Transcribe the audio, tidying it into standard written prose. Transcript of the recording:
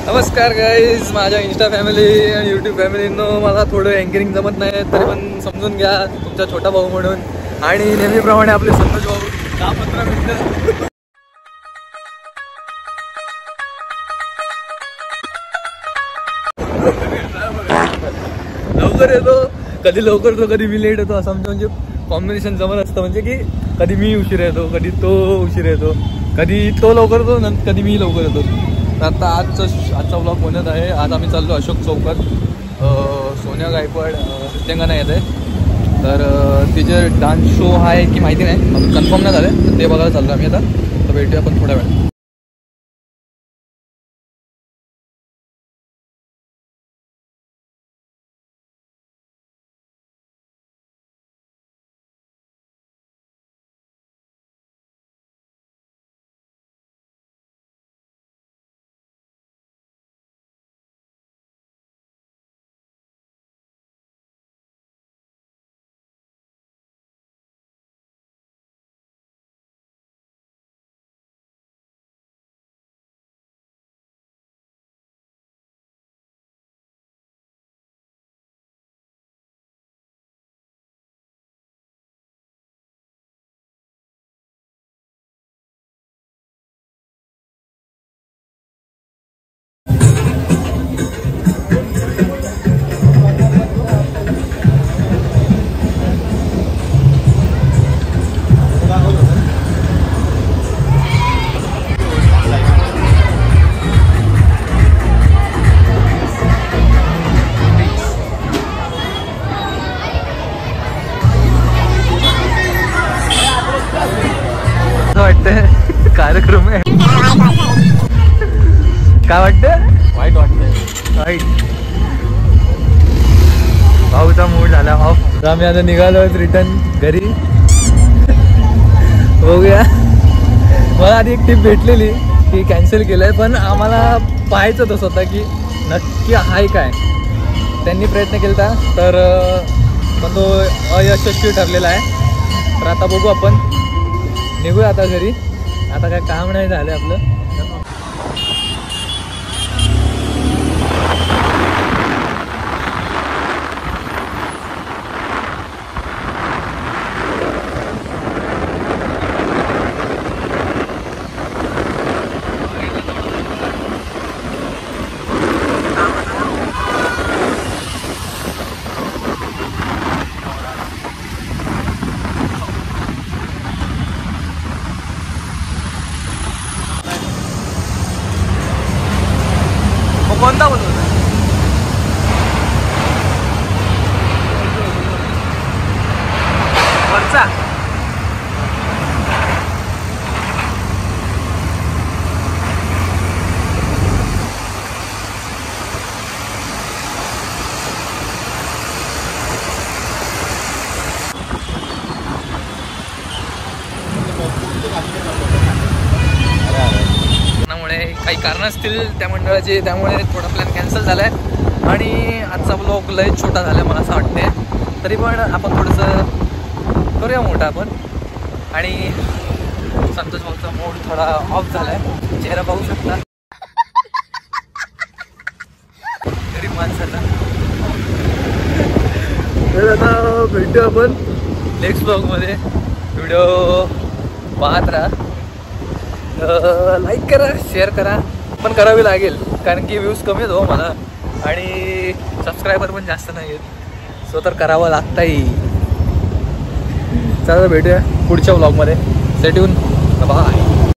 नमस्कार गाईज, माझ्या Insta family आणि यूट्यूब फॅमिलीनं मला थोडं अँकरिंग जमत नाही तरी पण समजून घ्या तुमचा छोटा भाऊ म्हणून. आणि नेहमीप्रमाणे आपले संतोष भाऊ 10-15 मिनिटं लवकर येतो, कधी लवकर येतो कधी मी लेट येतो असं आमचं म्हणजे कॉम्बिनेशन जमत असतं. म्हणजे की कधी मी उशीर येतो कधी तो उशीर येतो, कधी तो लवकर येतो नंतर कधी मी लवकर येतो. आता आजचा व्लॉग बनत आहे. आज आम्ही चाललो अशोक चौकात. सोनिया गायकवाड नृत्यांगना येत आहे, तर तिचे डान्स शो आहे की माहिती नाही, अजून कन्फर्म नाही झालं, तर ते बघायला चाललो आम्ही आता. तर भेटूया आपण थोड्या वेळ. वाटतं कार्यक्रम आहे काय वाटतं? वाईट वाटतंय, वाईट. भाऊचा मूड झाला ऑफ. आम्ही आता निघालो रिटर्न घरी. बघूया, मला आधी एक टिप भेटलेली की कॅन्सल केलंय, पण आम्हाला पाहायचं तसं होतं की नक्की आहे काय. त्यांनी प्रयत्न केला तर पण तो अयशस्वी ठरलेला आहे. तर आता बघू, आपण निघूया आता घरी. आता काय काम नाही झालं आपलं. कोणता बोलतो वरचा? काही कारण असतील त्या मंडळाचे, त्यामुळे थोडा प्लॅन कॅन्सल झाला आहे. आणि आजचा ब्लॉग लय छोटा झाला मला असं वाटते. तरी पण आपण थोडंसं करूया मोठा आपण. आणि संतोष भाऊचा मूड थोडा ऑफ झाला आहे, चेहरा पाहू शकता गरीब माणसाला. तर आता भेटू आपण नेक्स्ट ब्लॉगमध्ये. व्हिडिओ पाहत राहा, लाईक करा, शेअर करा, पण करावी लागेल कारण की व्ह्यूज कमी आहेत हो मला, आणि सबस्क्रायबर पण जास्त नाही आहेत, सो तर करावं लागतंय. चला भेटूया पुढच्या व्लॉगमध्ये. Stay tune, bye.